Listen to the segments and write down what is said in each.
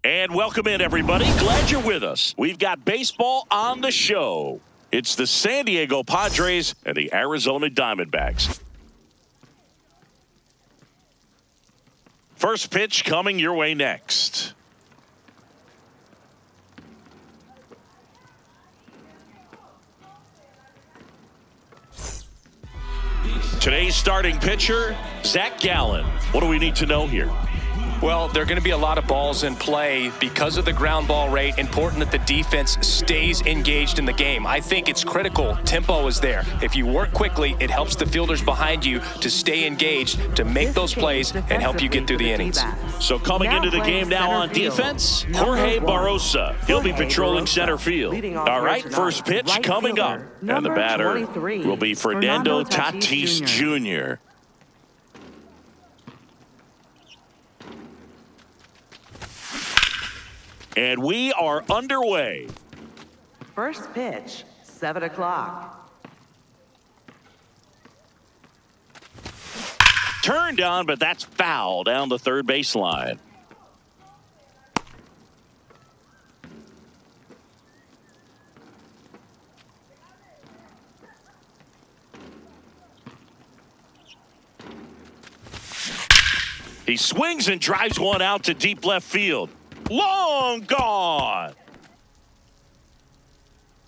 And welcome in, everybody. Glad you're with us. We've got baseball on the show. It's the San Diego Padres and the Arizona Diamondbacks. First pitch coming your way next. Today's starting pitcher, Zach Gallen. What do we need to know here? Well, there are going to be a lot of balls in play because of the ground ball rate. Important that the defense stays engaged in the game. I think it's critical. Tempo is there. If you work quickly, it helps the fielders behind you to stay engaged, to make those plays, and help you get through the innings. So coming into the game now on defense, Jorge Barrosa. He'll be patrolling center field. All right, first pitch coming up. And the batter will be Fernando Tatis Jr. And we are underway. First pitch, 7 o'clock. Turned on, but that's foul down the third baseline. He swings and drives one out to deep left field. Long gone.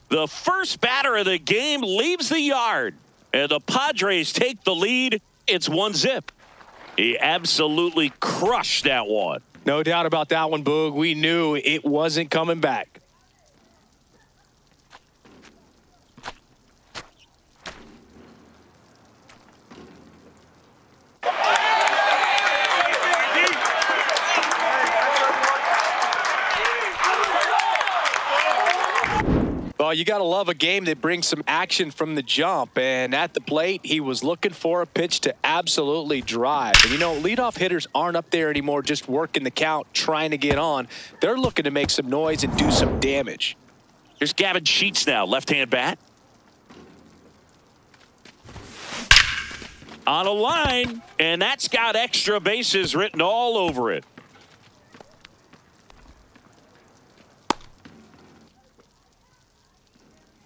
The first batter of the game leaves the yard, and the Padres take the lead. It's 1-0. He absolutely crushed that one. No doubt about that one, Boog. We knew it wasn't coming back. Well, you got to love a game that brings some action from the jump. And at the plate, he was looking for a pitch to absolutely drive. And, you know, leadoff hitters aren't up there anymore just working the count, trying to get on. They're looking to make some noise and do some damage. Here's Gavin Sheets now, left-hand bat. On a line, and that's got extra bases written all over it.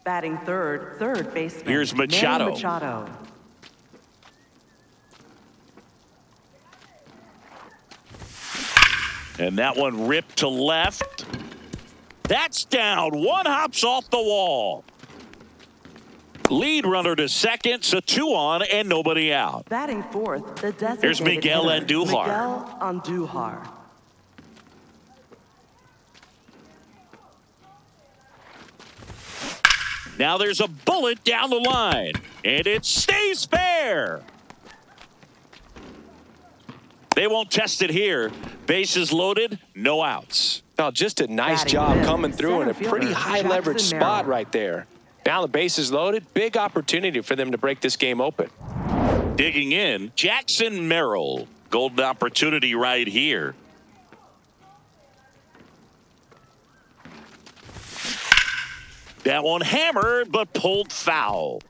Batting third baseman. Here's Machado. Machado. And that one ripped to left. That's down. One hops off the wall. Lead runner to second, so 2 on and nobody out. Batting fourth, the designated Here's Miguel hitter, Andujar. Miguel Andujar. Now there's a bullet down the line, and it stays fair. They won't test it here. Bases loaded, no outs. Now, just a nice job coming through in a pretty high leverage spot right there. Now the bases loaded, big opportunity for them to break this game open. Digging in, Jackson Merrill. Golden opportunity right here. That one hammered, but pulled foul.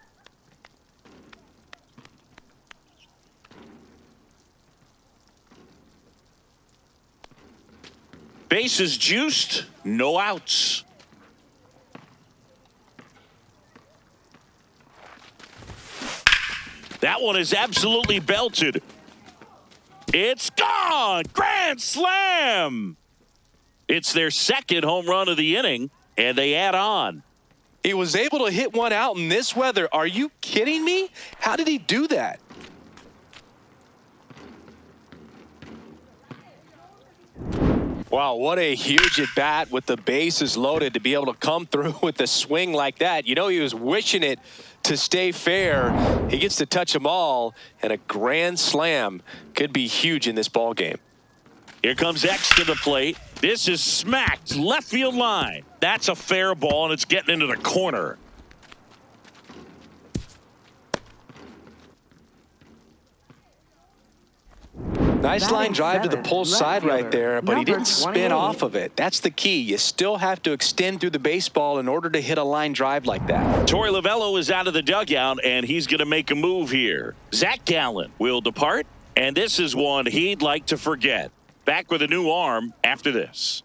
Bases juiced, no outs. That one is absolutely belted. It's gone! Grand slam! It's their second home run of the inning, and they add on. He was able to hit one out in this weather. Are you kidding me? How did he do that? Wow, what a huge at bat with the bases loaded to be able to come through with a swing like that. You know, he was wishing it to stay fair. He gets to touch them all, and a grand slam could be huge in this ball game. Here comes X to the plate. This is smacked left field line. That's a fair ball, and it's getting into the corner. Nice line drive to the pull side right there, but he didn't spin off of it. That's the key. You still have to extend through the baseball in order to hit a line drive like that. Torey Lovullo is out of the dugout, and he's going to make a move here. Zach Gallen will depart, and this is one he'd like to forget. Back with a new arm after this.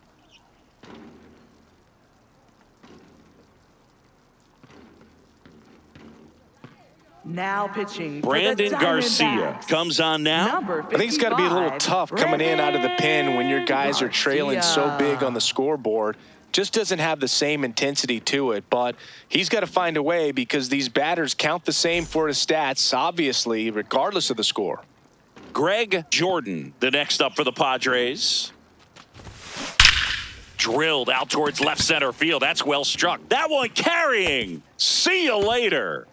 Now pitching. Brandon Garcia comes on now. Number 55, I think it's got to be a little tough coming in out of the pen when your guys are trailing so big on the scoreboard. Just doesn't have the same intensity to it, but he's got to find a way because these batters count the same for his stats, obviously, regardless of the score. Greg Jordan, the next up for the Padres. Drilled out towards left center field. That's well struck. That one carrying. See you later.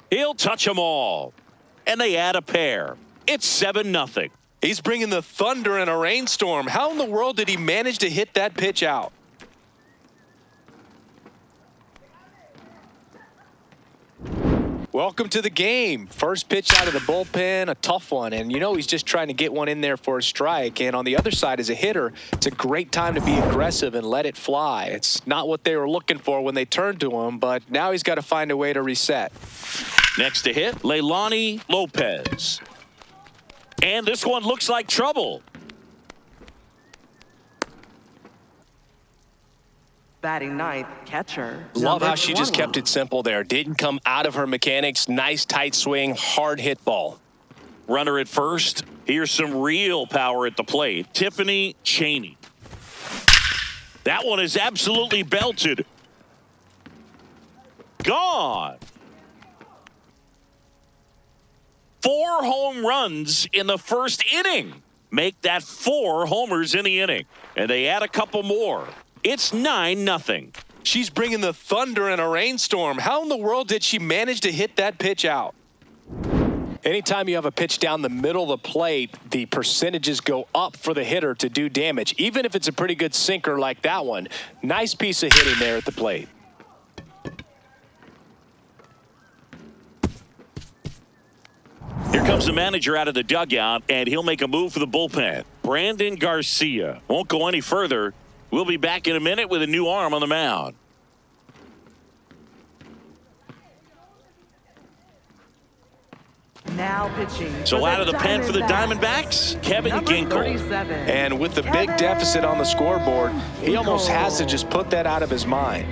He'll touch them all. And they add a pair. It's 7-0. He's bringing the thunder in a rainstorm. How in the world did he manage to hit that pitch out? Welcome to the game. First pitch out of the bullpen, a tough one. And, you know, he's just trying to get one in there for a strike. And on the other side, as a hitter, it's a great time to be aggressive and let it fly. It's not what they were looking for when they turned to him, but now he's got to find a way to reset. Next to hit, Leilani Lopez. And this one looks like trouble. Batting ninth, catcher. Love how number she just 20. kept it simple there. Didn't come out of her mechanics. Nice tight swing, hard hit ball. Runner at first. Here's some real power at the plate. Tiffany Chaney. That one is absolutely belted. Gone. 4 home runs in the first inning. Make that 4 homers in the inning. And they add a couple more. It's 9-0. She's bringing the thunder in a rainstorm. How in the world did she manage to hit that pitch out? Anytime you have a pitch down the middle of the plate, the percentages go up for the hitter to do damage, even if it's a pretty good sinker like that one. Nice piece of hitting there at the plate. Here comes the manager out of the dugout, and he'll make a move for the bullpen. Brandon Garcia won't go any further. We'll be back in a minute with a new arm on the mound. Now pitching. So out of the pen for the Diamondbacks, Kevin Number Ginkel. 37. And with the big deficit on the scoreboard, he almost has to just put that out of his mind.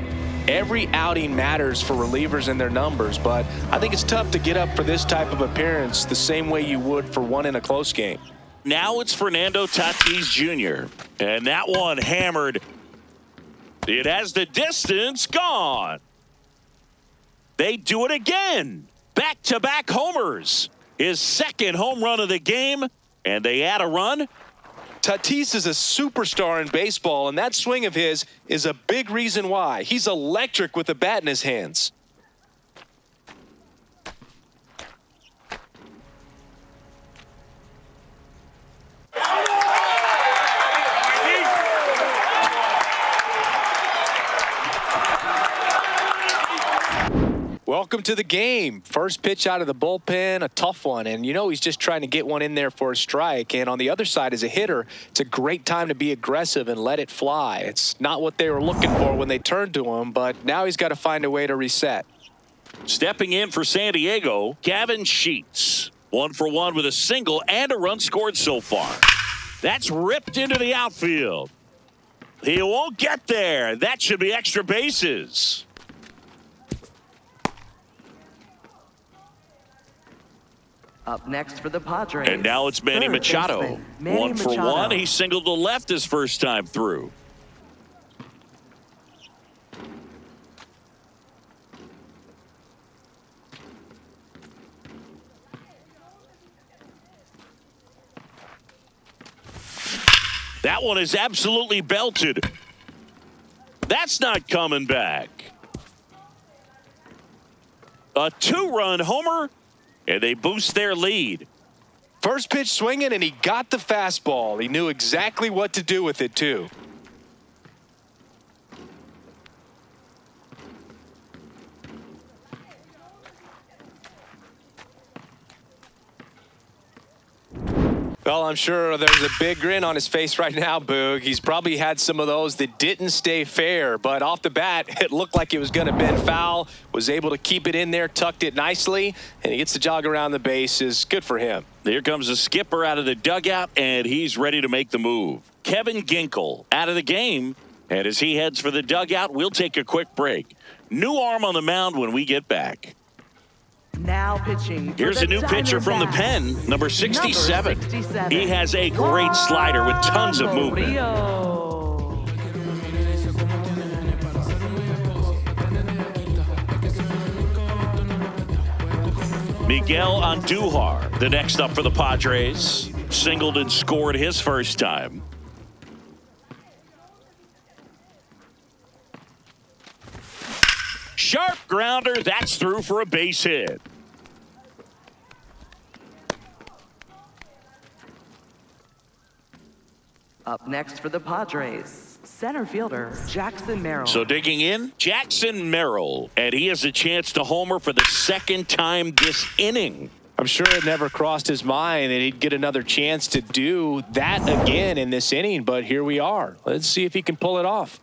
Every outing matters for relievers and their numbers, but I think it's tough to get up for this type of appearance the same way you would for one in a close game. Now it's Fernando Tatis Jr. And that one hammered. It has the distance gone. They do it again. Back-to-back homers. His second home run of the game. And they add a run. Tatis is a superstar in baseball, and that swing of his is a big reason why. He's electric with the bat in his hands. Welcome to the game. First pitch out of the bullpen, a tough one. And, you know, he's just trying to get one in there for a strike. And on the other side, as a hitter, it's a great time to be aggressive and let it fly. It's not what they were looking for when they turned to him, but now he's got to find a way to reset. Stepping in for San Diego, Gavin Sheets. 1 for 1 with a single and a run scored so far. That's ripped into the outfield. He won't get there. That should be extra bases. Up next for the Padres. And now it's Manny third Machado. baseman, Manny 1 for Machado. 1. He singled to left his first time through. That one is absolutely belted. That's not coming back. A 2-run homer, and they boost their lead. First pitch swinging, and he got the fastball. He knew exactly what to do with it, too. Well, I'm sure there's a big grin on his face right now, Boog. He's probably had some of those that didn't stay fair, but off the bat, it looked like it was going to bend foul, was able to keep it in there, tucked it nicely, and he gets the jog around the bases. Good for him. Here comes the skipper out of the dugout, and he's ready to make the move. Kevin Ginkel out of the game, and as he heads for the dugout, we'll take a quick break. New arm on the mound when we get back. Now pitching. Here's a new pitcher from the pen, number 67. He has a great slider with tons of movement. Miguel Andujar, the next up for the Padres. Singled and scored his first time. Sharp grounder, that's through for a base hit. Up next for the Padres, center fielder Jackson Merrill. So digging in, Jackson Merrill, and he has a chance to homer for the second time this inning. I'm sure it never crossed his mind that he'd get another chance to do that again in this inning, but here we are. Let's see if he can pull it off.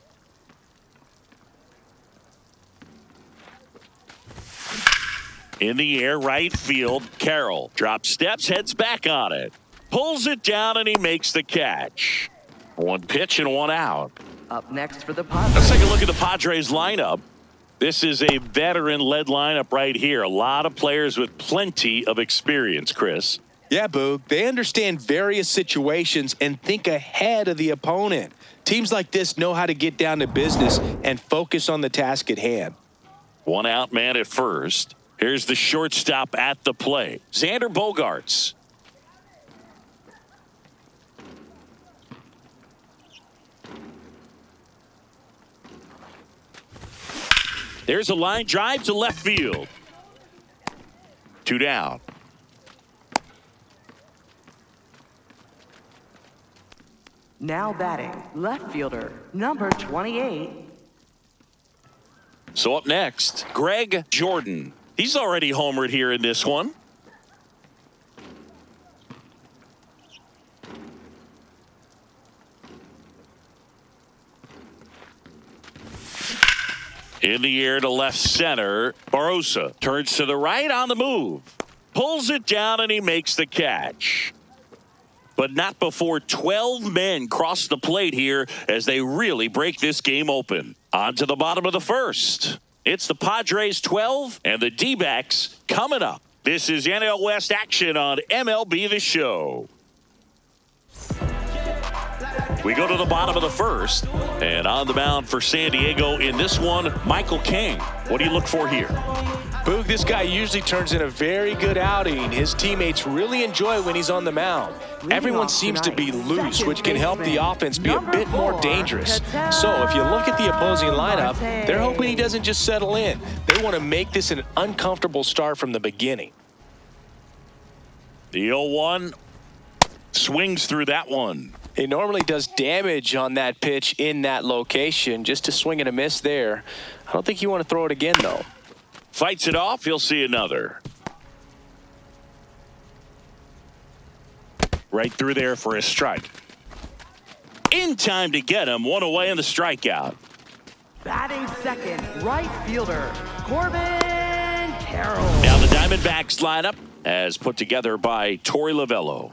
In the air, right field, Carroll drops steps, heads back on it. Pulls it down, and he makes the catch. One pitch and one out. Up next for the Padres. Let's take a look at the Padres lineup. This is a veteran-led lineup right here. A lot of players with plenty of experience, Chris. Yeah, Boog. They understand various situations and think ahead of the opponent. Teams like this know how to get down to business and focus on the task at hand. One out man at first. Here's the shortstop at the plate, Xander Bogaerts. There's a line drive to left field. 2 down. Now batting, left fielder, number 28. So up next, Greg Jordan. He's already homered here in this one. In the air to left center, Barrosa turns to the right on the move. Pulls it down and he makes the catch. But not before 12 men cross the plate here as they really break this game open. On to the bottom of the first. It's the Padres 12 and the D-backs coming up. This is NL West action on MLB The Show. We go to the bottom of the first, and on the mound for San Diego in this one, Michael King. What do you look for here? Boog, this guy usually turns in a very good outing. His teammates really enjoy when he's on the mound. Everyone seems to be loose, which can help the offense be a bit more dangerous. So if you look at the opposing lineup, they're hoping he doesn't just settle in. They want to make this an uncomfortable start from the beginning. The 0-1 swings through that one. He normally does damage on that pitch in that location. Just a swing and a miss there. I don't think you want to throw it again, though. Fights it off. He'll see another. Right through there for a strike. In time to get him. One away in the strikeout. Batting second, right fielder, Corbin Carroll. Now the Diamondbacks lineup as put together by Torey Lovello.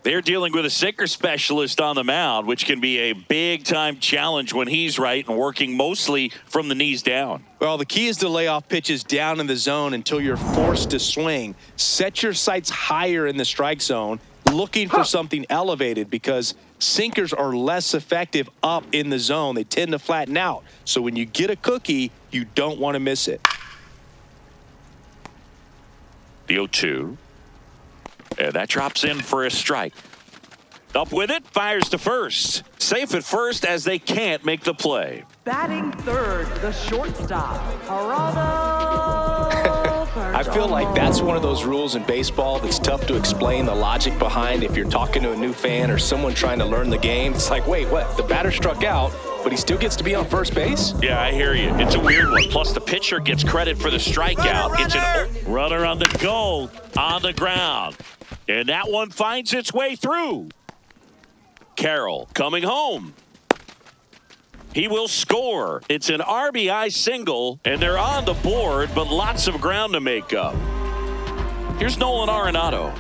They're dealing with a sinker specialist on the mound, which can be a big-time challenge when he's right and working mostly from the knees down. Well, the key is to lay off pitches down in the zone until you're forced to swing. Set your sights higher in the strike zone, looking for something elevated because sinkers are less effective up in the zone. They tend to flatten out. So when you get a cookie, you don't want to miss it. The 0-2. And that drops in for a strike. Up with it, fires to first. Safe at first as they can't make the play. Batting third, the shortstop, Geraldo. I feel like that's one of those rules in baseball that's tough to explain the logic behind. If you're talking to a new fan or someone trying to learn the game, it's like, wait, what? The batter struck out, but he still gets to be on first base? Yeah, I hear you. It's a weird one. Plus, the pitcher gets credit for the strikeout. It's an runner on the goal on the ground. And that one finds its way through. Carroll coming home. He will score. It's an RBI single, and they're on the board, but lots of ground to make up. Here's Nolan Arenado.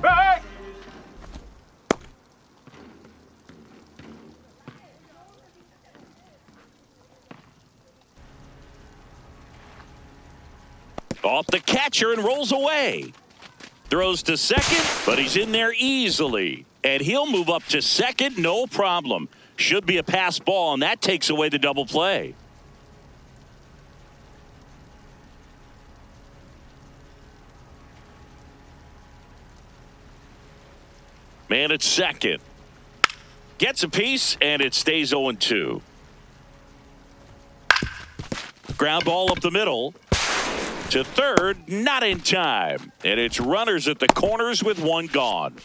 Hey! Off the catcher and rolls away. Throws to second, but he's in there easily. And he'll move up to second, no problem. Should be a pass ball, and that takes away the double play. Man at second. Gets a piece, and it stays 0-2. Ground ball up the middle. To third, not in time. And it's runners at the corners with one gone.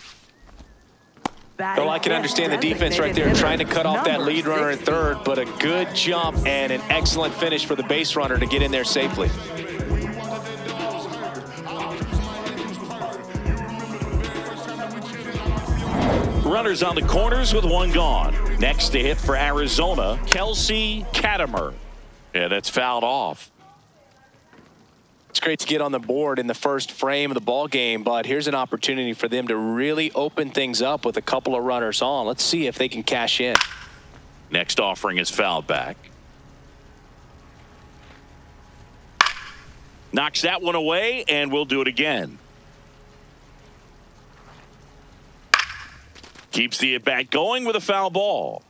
Well, I can understand the defense right there trying to cut off that lead runner at third, but a good jump and an excellent finish for the base runner to get in there safely. Runners on the corners with one gone. Next to hit for Arizona, Kelsey Katimer. And that's fouled off. It's great to get on the board in the first frame of the ball game, but here's an opportunity for them to really open things up with a couple of runners on. Let's see if they can cash in. Next offering is fouled back. Knocks that one away, and we'll do it again. Keeps the at-bat going with a foul ball.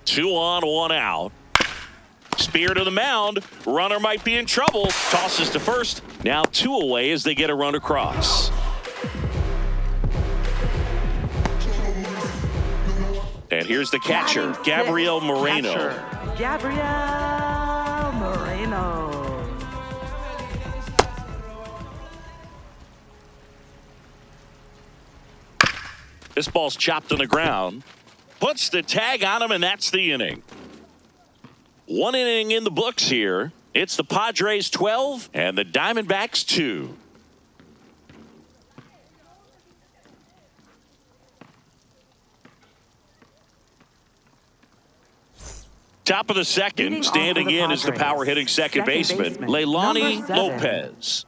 Two on, one out. Spear to the mound. Runner might be in trouble. Tosses to first. Now two away as they get a run across. And here's the catcher, Gabriel Moreno. Gabriel Moreno. This ball's chopped on the ground. Puts the tag on him, and that's the inning. One inning in the books here. It's the Padres 12 and the Diamondbacks 2. Top of the second, standing in is the power hitting second baseman, Leilani Lopez.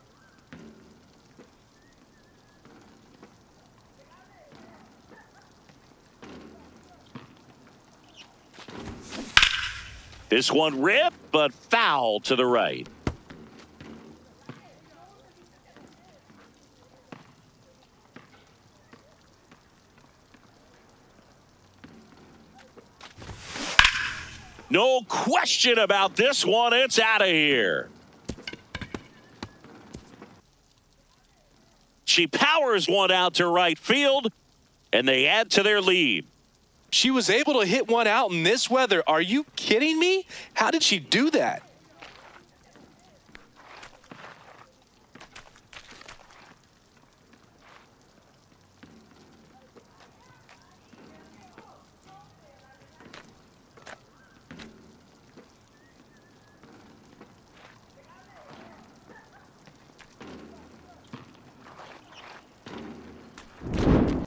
This one ripped, but foul to the right. No question about this one. It's out of here. She powers one out to right field, and they add to their lead. She was able to hit one out in this weather. Are you kidding me? How did she do that?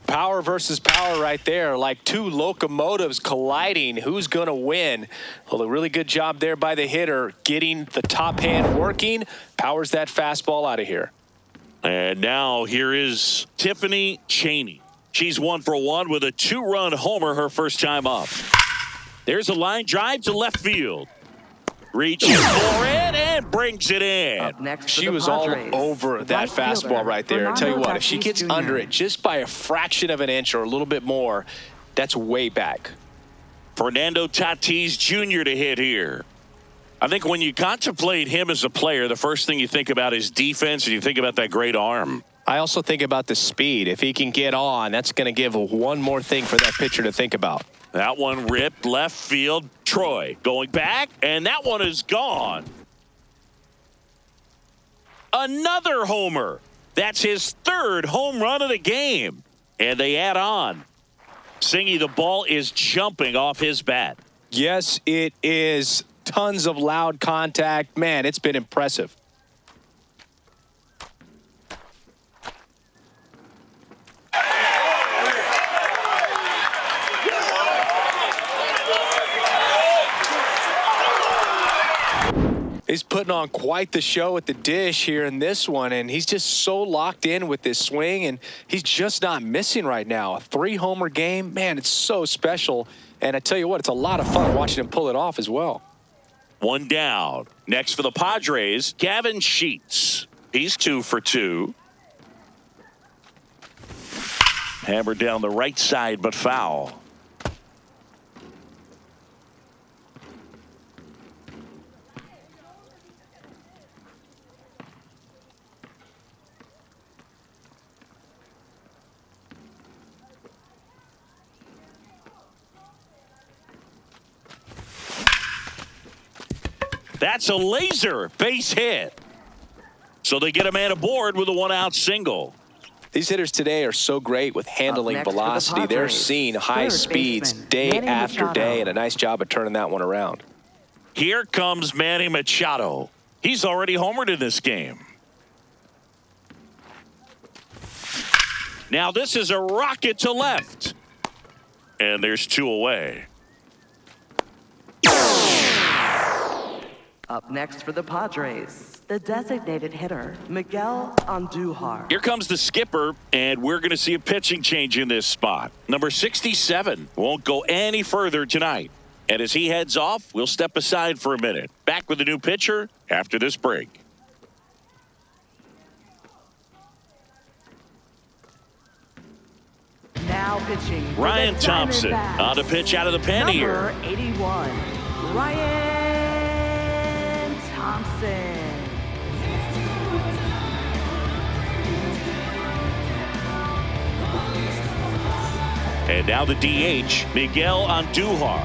Power versus power right there, like two locomotives colliding. Who's going to win? Well, a really good job there by the hitter, getting the top hand working. Powers that fastball out of here. And now here is Tiffany Chaney. She's 1 for 1 with a 2-run homer her first time up. There's a line drive to left field. Reaches for it and brings it in. She was all over that fastball right there. I tell you what, if she gets under it just by a fraction of an inch or a little bit more, that's way back. Fernando Tatis Jr. to hit here. I think when you contemplate him as a player, the first thing you think about is defense, and you think about that great arm. I also think about the speed. If he can get on, that's going to give one more thing for that pitcher to think about. That one ripped left field. Troy going back, and that one is gone. Another homer. That's his third home run of the game. And they add on. Singy, the ball is jumping off his bat. Yes, it is. Tons of loud contact. Man, it's been impressive. He's putting on quite the show at the dish here in this one, and he's just so locked in with this swing, and he's just not missing right now. A 3-homer game, man, it's so special. And I tell you what, it's a lot of fun watching him pull it off as well. One down. Next for the Padres, Gavin Sheets. He's 2 for 2. Hammered down the right side, but foul. That's a laser base hit. So they get a man aboard with a 1-out single. These hitters today are so great with handling velocity. They're seeing high speeds day after day, and a nice job of turning that one around. Here comes Manny Machado. He's already homered in this game. Now this is a rocket to left. And there's 2 away. Up next for the Padres, the designated hitter, Miguel Andujar. Here comes the skipper, and we're going to see a pitching change in this spot. Number 67 won't go any further tonight. And as he heads off, we'll step aside for a minute. Back with a new pitcher after this break. Now pitching, Ryan Thompson on the pitch out of the pen here. Number 81, Ryan Thompson. And now the DH, Miguel Andujar.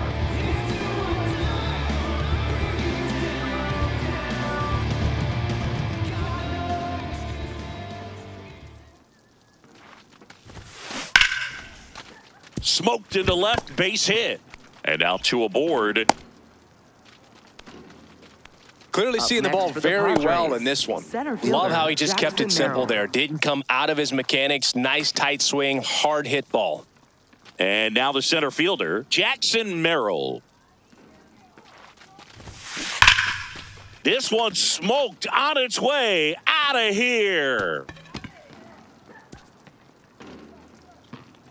Smoked into left, base hit. And now 2 aboard. Clearly seeing the ball very well in this one. Love how he just kept it simple there. Didn't come out of his mechanics. Nice tight swing, hard hit ball. And now the center fielder, Jackson Merrill. This one smoked on its way out of here.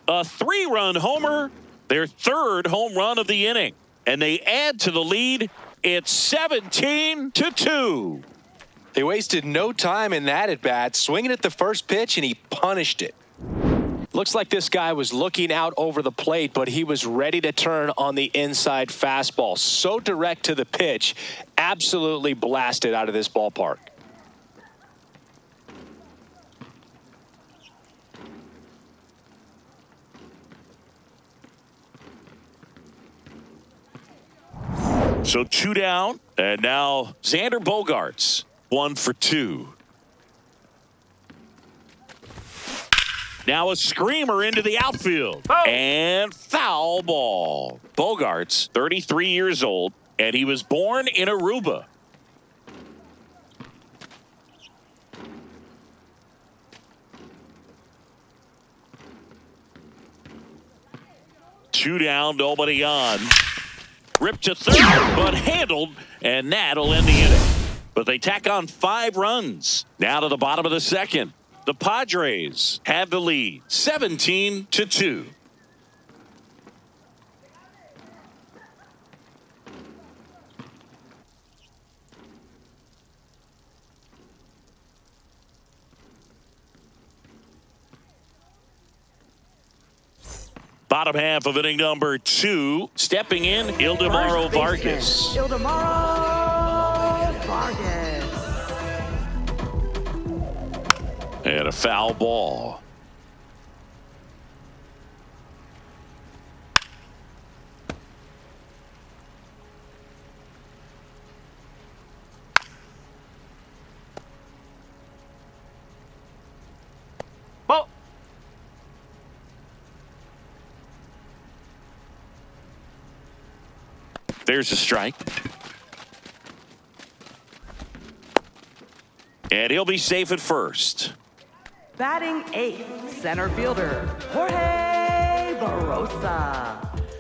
A 3-run homer, their 3rd home run of the inning. And they add to the lead. It's 17-2. He wasted no time in that at bat, swinging at the first pitch, and he punished it. Looks like this guy was looking out over the plate, but he was ready to turn on the inside fastball. So direct to the pitch, absolutely blasted out of this ballpark. So 2 down, and now Xander Bogaerts, 1 for 2. Now a screamer into the outfield. Oh. And foul ball. Bogaerts, 33 years old, and he was born in Aruba. Two down, nobody on. Ripped to third, but handled, and that'll end the inning. But they tack on 5 runs. Now to the bottom of the second. The Padres have the lead, 17-2. Bottom half of inning number 2. Stepping in, Ildemaro Vargas. Ildemaro Vargas. And a foul ball. Ball. There's a strike. And he'll be safe at first. Batting 8th, center fielder, Jorge Barosa.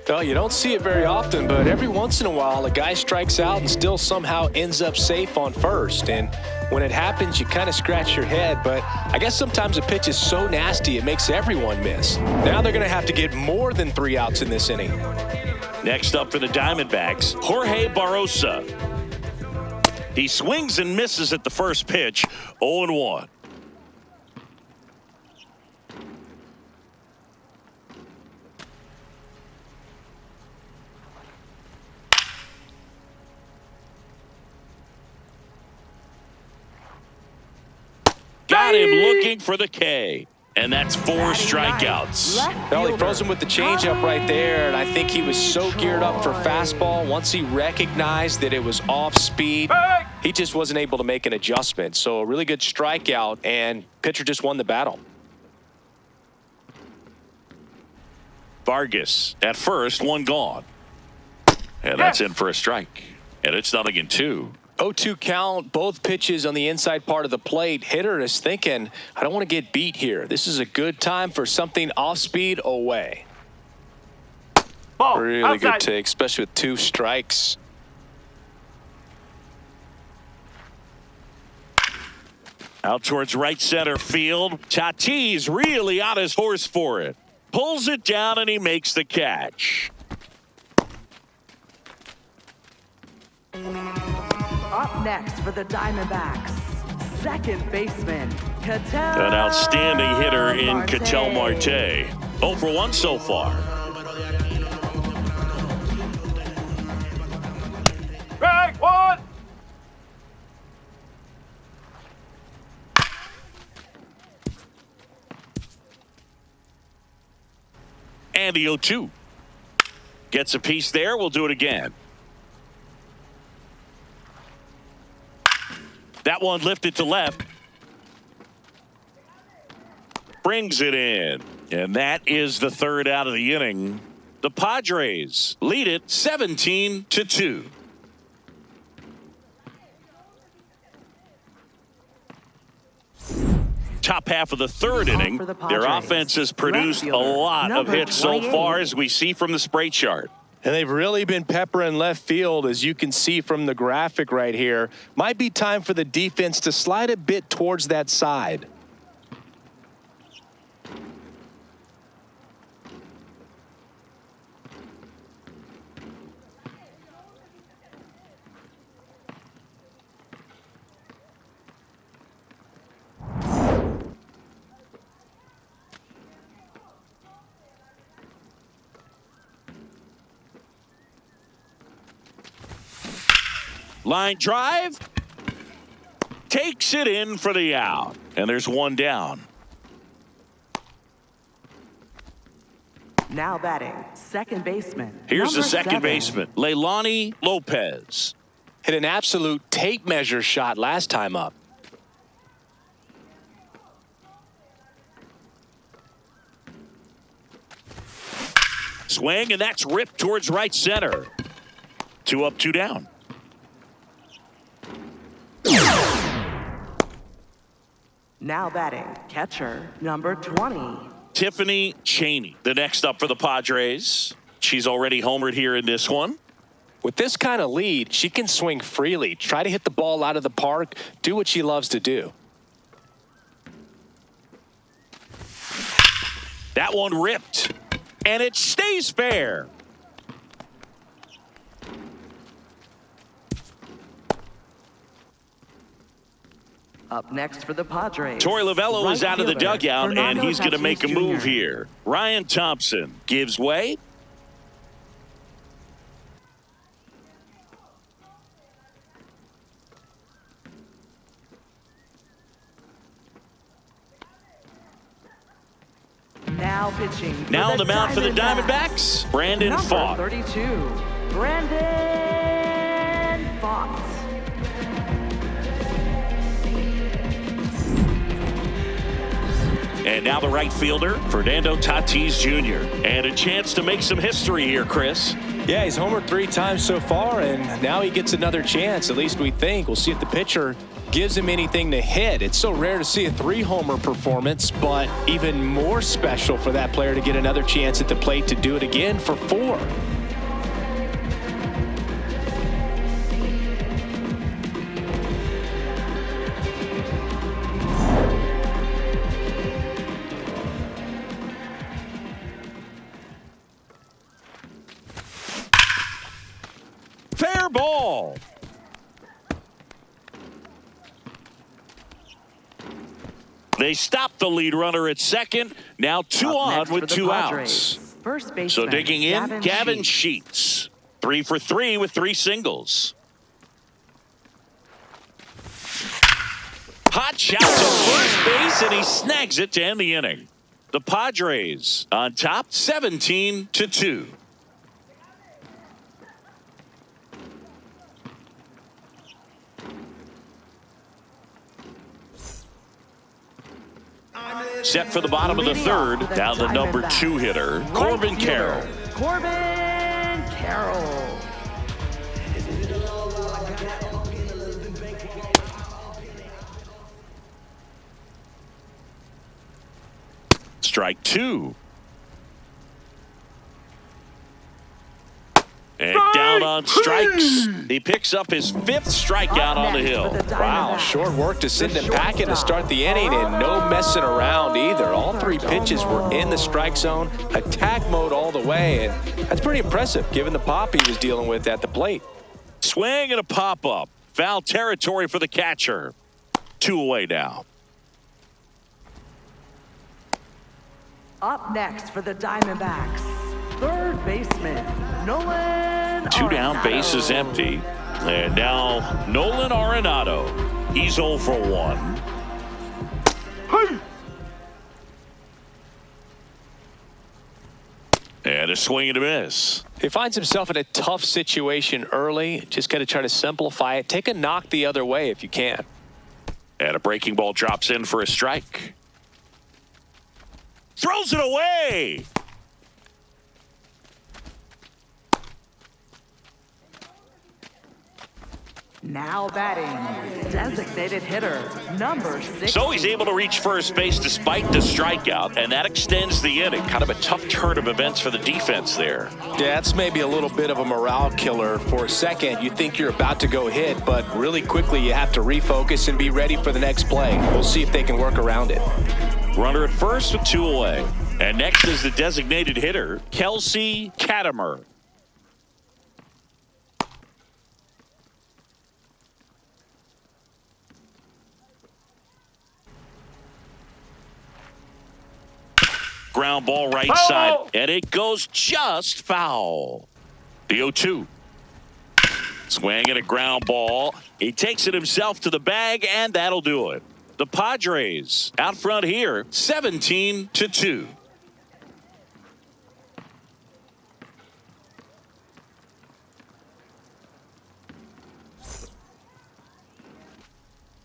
Well, you don't see it very often, but every once in a while, a guy strikes out and still somehow ends up safe on first. And when it happens, you kind of scratch your head. But I guess sometimes a pitch is so nasty, it makes everyone miss. Now they're going to have to get more than 3 outs in this inning. Next up for the Diamondbacks, Jorge Barrosa. He swings and misses at the first pitch, 0-1. Got him looking for the K. And that's 4 strikeouts. Well, he froze him with the changeup right there, and I think he was so geared up for fastball. Once he recognized that it was off speed, he just wasn't able to make an adjustment. So a really good strikeout, and pitcher just won the battle. Vargas at first, 1 gone. And that's in for a strike. And it's 0-2. 0-2 count, both pitches on the inside part of the plate. Hitter is thinking, I don't want to get beat here. This is a good time for something off speed away. Ball, really outside. Good take, especially with 2 strikes. Out towards right center field. Tatis really on his horse for it. Pulls it down and he makes the catch. Up next for the Diamondbacks, second baseman, Ketel. An outstanding hitter in Ketel Marte. 0 for 1 so far. Strike 1. And the 0-2. Gets a piece there. We'll do it again. That one lifted to left. Brings it in. And that is the 3rd out of the inning. The Padres lead it 17-2. Top half of the 3rd inning. Their offense has produced a lot of hits so far, as we see from the spray chart. And they've really been peppering left field, as you can see from the graphic right here. Might be time for the defense to slide a bit towards that side. Line drive. Takes it in for the out. And there's 1 down. Now batting, second baseman. Here's the second 7. baseman, Leilani Lopez. Hit an absolute tape measure shot last time up. Swing, and that's ripped towards right center. 2 up, 2 down. Now batting, catcher, number 20. Tiffany Chaney, the next up for the Padres. She's already homered here in this one. With this kind of lead, she can swing freely, try to hit the ball out of the park, do what she loves to do. That one ripped, and it stays fair. Up next for the Padres. Torey Lovullo right is out of the fielder, dugout, and Fernando he's going to make a Tatis move Jr. here. Ryan Thompson gives way. Now pitching. Now on the mound for the Diamondbacks, Brandon number Pfaadt. 32, Brandon Pfaadt. And now the right fielder, Fernando Tatis Jr. And a chance to make some history here, Chris. Yeah, he's homered 3 times so far, and now he gets another chance, at least we think. We'll see if the pitcher gives him anything to hit. It's so rare to see a 3-homer performance, but even more special for that player to get another chance at the plate to do it again for 4. Fair ball. They stop the lead runner at second. Now 2 on with 2 outs. First baseman, So digging in, Gavin Sheets. 3 for 3 with 3 singles. Hot shot to first base, and he snags it to end the inning. The Padres on top, 17-2. Set for the bottom of the third. Now the number 2 hitter, Corbin Carroll. Corbin Carroll. Strike 2. And down on strikes. He picks up his 5th strikeout on the hill. Wow, short work to send him packing to start the inning, and no messing around either. All 3 pitches were in the strike zone, attack mode all the way, and that's pretty impressive given the pop he was dealing with at the plate. Swing and a pop-up. Foul territory for the catcher. 2 away now. Up next for the Diamondbacks, third baseman, Nolan 2 down, Arenado. bases empty. And now Nolan Arenado. He's 0 for 1. And a swing and a miss. He finds himself in a tough situation early. Just got to try to simplify it. Take a knock the other way if you can. And a breaking ball drops in for a strike. Throws it away. Now batting, designated hitter, number 6. So he's able to reach first base despite the strikeout, and that extends the inning. Kind of a tough turn of events for the defense there. Yeah, that's maybe a little bit of a morale killer. For a second, you think you're about to go hit, but really quickly you have to refocus and be ready for the next play. We'll see if they can work around it. Runner at first with 2 away. And next is the designated hitter, Kelsey Katimer. Ground ball right side, and it goes just foul. The 0-2. Swing and a ground ball. He takes it himself to the bag, and that'll do it. The Padres out front here, 17-2.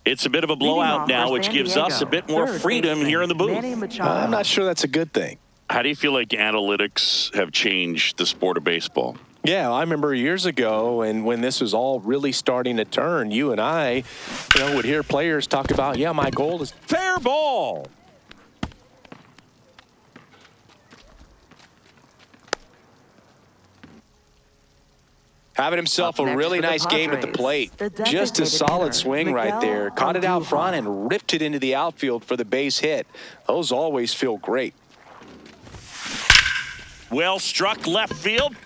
It's a bit of a blowout now, which gives us a bit more freedom here in the booth. I'm not sure that's a good thing. How do you feel like analytics have changed the sport of baseball? Yeah, I remember years ago, and when this was all really starting to turn, you and I, would hear players talk about, yeah, my goal is fair ball. having himself a really nice game at the plate. Just a solid swing right there. Caught it out front and ripped it into the outfield for the base hit. Those always feel great. Well struck left field.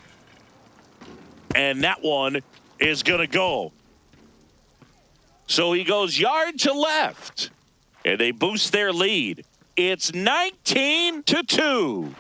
And that one is going to go. So he goes yard to left. And they boost their lead. It's 19-2.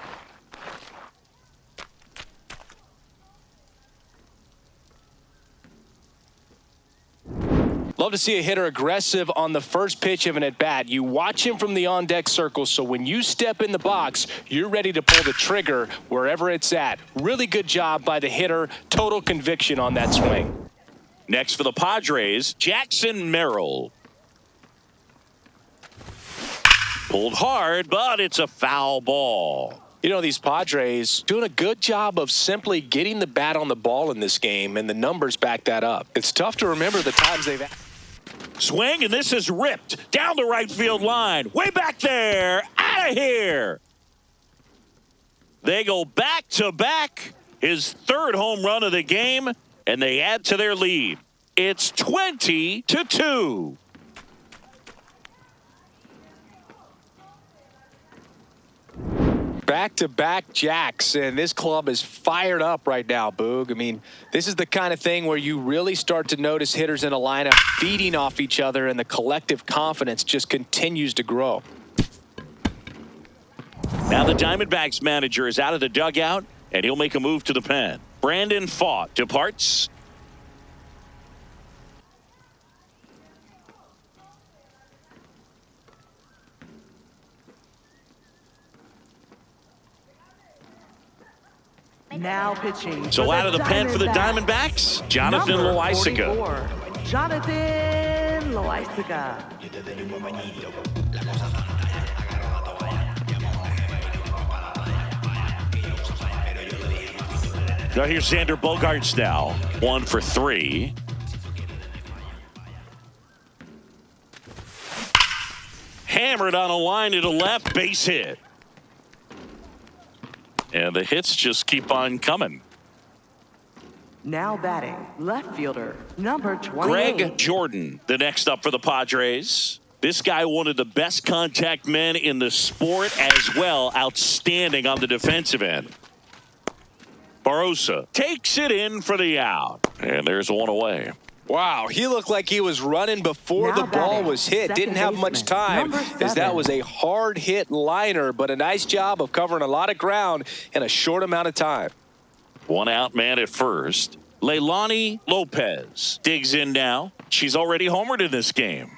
Love to see a hitter aggressive on the first pitch of an at-bat. You watch him from the on-deck circle, so when you step in the box, you're ready to pull the trigger wherever it's at. Really good job by the hitter. Total conviction on that swing. Next for the Padres, Jackson Merrill. Pulled hard, but it's a foul ball. You know, these Padres doing a good job of simply getting the bat on the ball in this game, and the numbers back that up. It's tough to remember the times they've... Swing, and this is ripped down the right field line. Way back there. Out of here. They go back-to-back. His third home run of the game, and they add to their lead. It's 20-2. Back-to-back jacks, and this club is fired up right now, Boog. I mean, this is the kind of thing where you really start to notice hitters in a lineup feeding off each other, and the collective confidence just continues to grow. Now the Diamondbacks manager is out of the dugout, and he'll make a move to the pen. Brandon Pfaadt departs. Now pitching. So out of the pen for the Diamondbacks, Jonathan Loaisiga. Jonathan Loaisiga. Now here's Xander Bogaerts now. 1 for 3. Hammered on a line to the left, base hit. And the hits just keep on coming. Now batting, left fielder, number 28. Greg Jordan, the next up for the Padres. This guy, one of the best contact men in the sport as well. Outstanding on the defensive end. Barrosa takes it in for the out. And there's one away. Wow, he looked like he was running before the ball was hit. Didn't have much time, as that was a hard hit liner, but a nice job of covering a lot of ground in a short amount of time. One out man at first. Leilani Lopez digs in now. She's already homered in this game.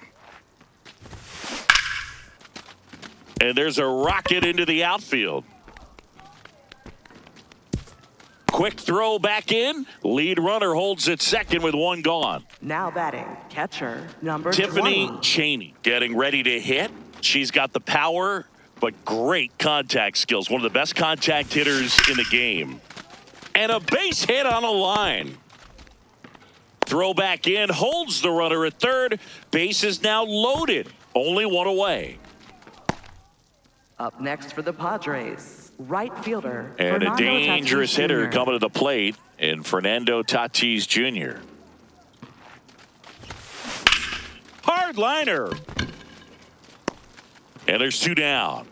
And there's a rocket into the outfield. Quick throw back in. Lead runner holds at second with one gone. Now batting, catcher, number Tiffany 20. Chaney getting ready to hit. She's got the power, but great contact skills. One of the best contact hitters in the game. And a base hit on a line. Throw back in, holds the runner at third. Base is now loaded. Only one away. Up next for the Padres, right fielder. And a Fernando dangerous Tatis hitter Jr. coming to the plate in Fernando Tatis Jr. Hard liner. And there's 2 down.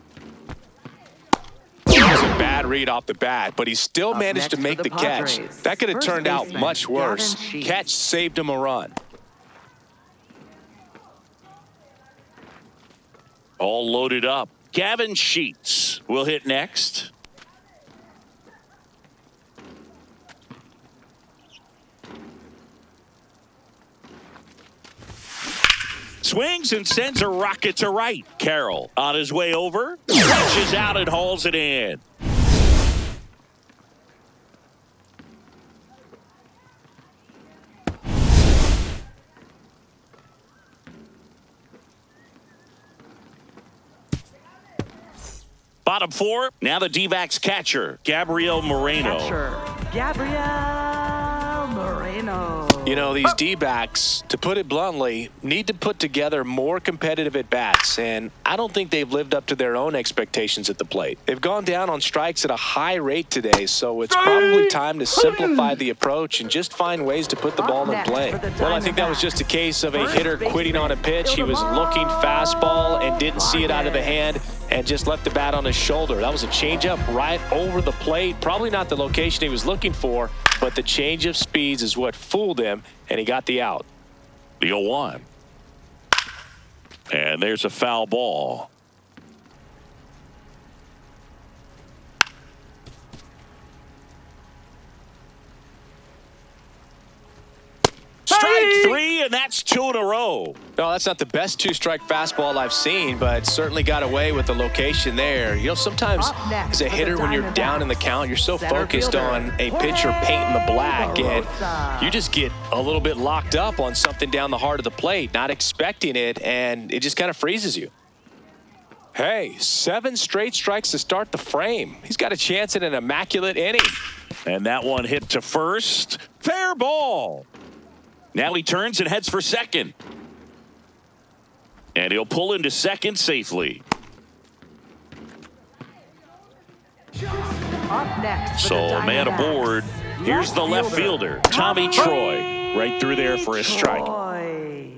That was a bad read off the bat, but he still Up managed to next make for the the catch. Padres, That could have first turned out baseman, much worse. Gavin Sheets. Catch saved him a run. All loaded up. Gavin Sheets will hit next. Swings and sends a rocket to right. Carroll on his way over. Stretches out and hauls it in. Bottom 4. Now the D-backs catcher, Gabriel Moreno. Catcher, Gabriel Moreno. You know, these D-backs, to put it bluntly, need to put together more competitive at-bats, and I don't think they've lived up to their own expectations at the plate. They've gone down on strikes at a high rate today, so it's probably time to simplify the approach and just find ways to put the ball in play. Well, I think that was just a case of a hitter quitting on a pitch. He was looking fastball and didn't see it out of the hand and just left the bat on his shoulder. That was a changeup right over the plate. Probably not the location he was looking for, but the change of speeds is what fooled him, and he got the out. The 0-1. And there's a foul ball. Strike 3, and that's 2 in a row. No, that's not the best 2-strike fastball I've seen, but certainly got away with the location there. You know, sometimes as a hitter, when you're down in the count, you're so focused on a pitcher painting the black, and you just get a little bit locked up on something down the heart of the plate, not expecting it, and it just kind of freezes you. Hey, 7 straight strikes to start the frame. He's got a chance at an immaculate inning. And that one hit to first. Fair ball. Now he turns and heads for second. And he'll pull into second safely. Up next for So the man Diamondbacks, aboard. Here's the left fielder, Tommy Troy, right through there for a strike. Troy.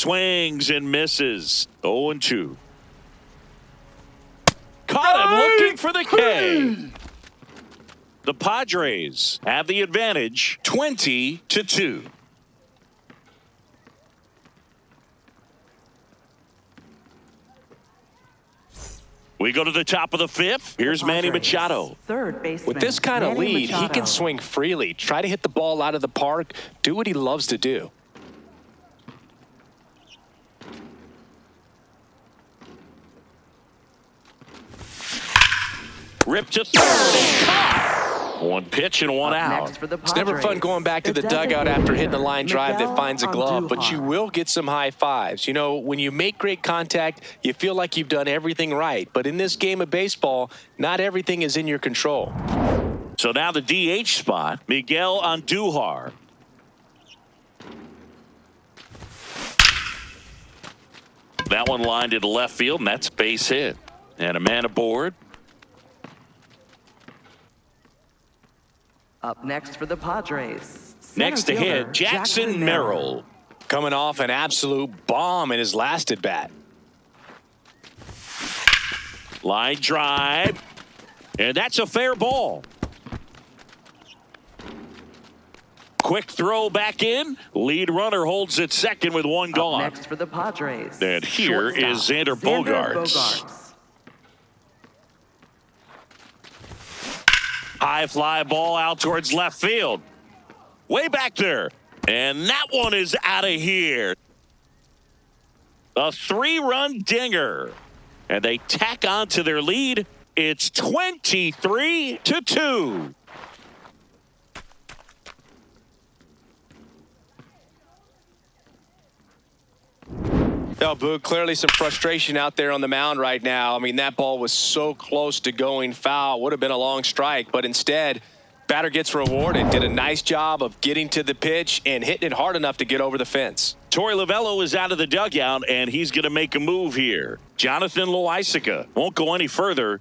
Swings and misses. 0-2. Caught him looking for the K. The Padres have the advantage 20-2. We go to the top of the fifth. Here's Manny Machado. Third baseman. With this kind of Manny lead, he Machado. can swing freely, try to hit the ball out of the park, do what he loves to do. Ripped to third. Caught. One pitch and one out. Next for the It's never fun going back to the dugout after hitting a line drive that finds a glove, but you will get some high fives. You know, when you make great contact, you feel like you've done everything right. But in this game of baseball, not everything is in your control. So now the DH spot, Miguel Andujar. That one lined into left field, and that's base hit. And a man aboard. Up next for the Padres. Next to Center hit, fielder, Jackson Merrill. Coming off an absolute bomb in his last at bat. Line drive. And that's a fair ball. Quick throw back in. Lead runner holds it second with one gone. Next for the Padres. And here is Xander Bogaerts. High fly ball out towards left field. Way back there. And that one is out of here. A 3-run dinger. And they tack on to their lead. It's 23-2. No, Boog, clearly some frustration out there on the mound right now. I mean, that ball was so close to going foul. Would have been a long strike, but instead, batter gets rewarded. Did a nice job of getting to the pitch and hitting it hard enough to get over the fence. Torey Lovello is out of the dugout, and he's going to make a move here. Jonathan Loaisiga won't go any further.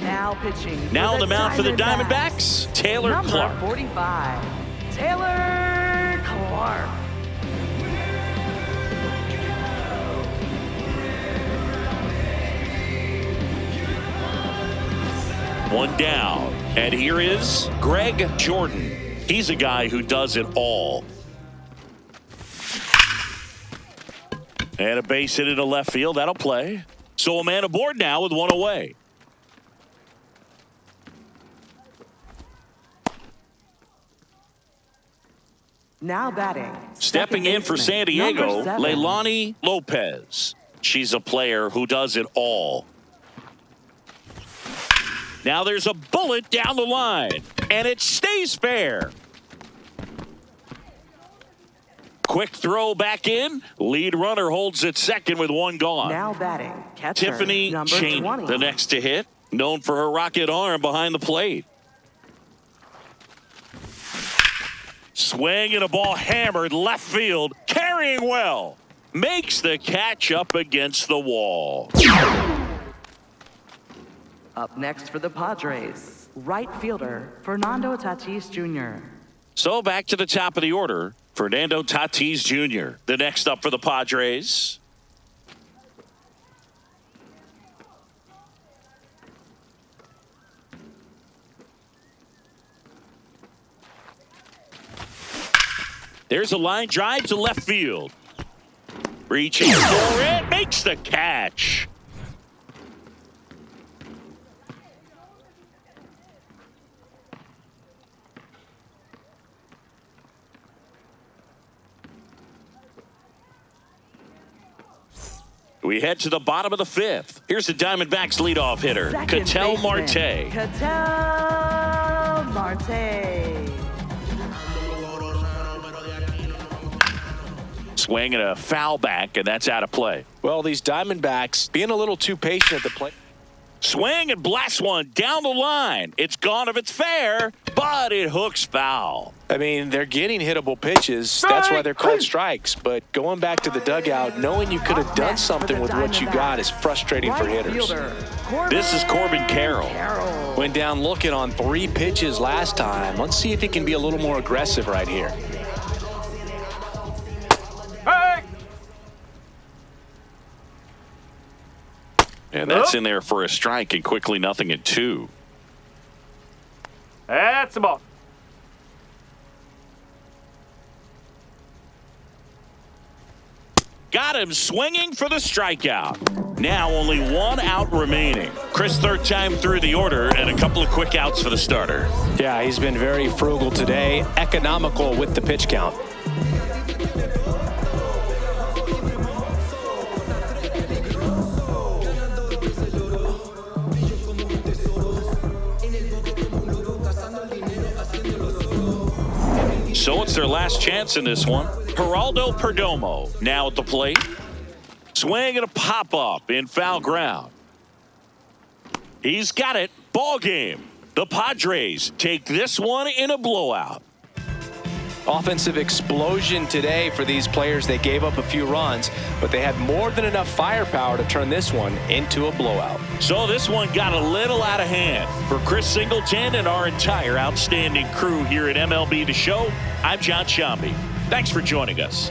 Now pitching. Now on the mound for the Diamondbacks, Taylor Number Clark. 45, Taylor Clark. One down. And here is Greg Jordan. He's a guy who does it all. And a base hit into left field. That'll play. So a man aboard now with one away. Now batting. Stepping in for San Diego, Number 7. Leilani Lopez. She's a player who does it all. Now there's a bullet down the line, and it stays fair. Quick throw back in. Lead runner holds it second with one gone. Now batting. Catcher, Tiffany number Cheney, 20. the next to hit, known for her rocket arm behind the plate. Swing and a ball hammered left field, carrying well. Makes the catch up against the wall. Up next for the Padres, right fielder Fernando Tatis Jr. So back to the top of the order, Fernando Tatis Jr., the next up for the Padres. There's a line drive to left field. Reaching for it, makes the catch. We head to the bottom of the fifth. Here's the Diamondbacks leadoff hitter, Second Ketel baseman, Marte. Ketel Marte. Swing and a foul back, and that's out of play. Well, these Diamondbacks being a little too patient at the plate. Swing and blast one down the line. It's gone if it's fair, but it hooks foul. I mean, they're getting hittable pitches. That's why they're called strikes. But going back to the dugout, knowing you could have done something with what you got is frustrating for hitters. Right fielder, This is Corbin Carroll. Carroll. Went down looking on 3 pitches last time. Let's see if he can be a little more aggressive right here. Hey! And that's in there for a strike, and quickly 0-2. That's the ball. Got him swinging for the strikeout. Now only 1 out remaining. Chris, third time through the order, and a couple of quick outs for the starter. Yeah, he's been very frugal today, economical with the pitch count. So it's their last chance in this one. Geraldo Perdomo now at the plate. Swing and a pop-up in foul ground. He's got it. Ball game. The Padres take this one in a blowout. Offensive explosion today for these players. They gave up a few runs, but they had more than enough firepower to turn this one into a blowout. So this one got a little out of hand. For Chris Singleton and our entire outstanding crew here at MLB The Show, I'm John Shambi. Thanks for joining us.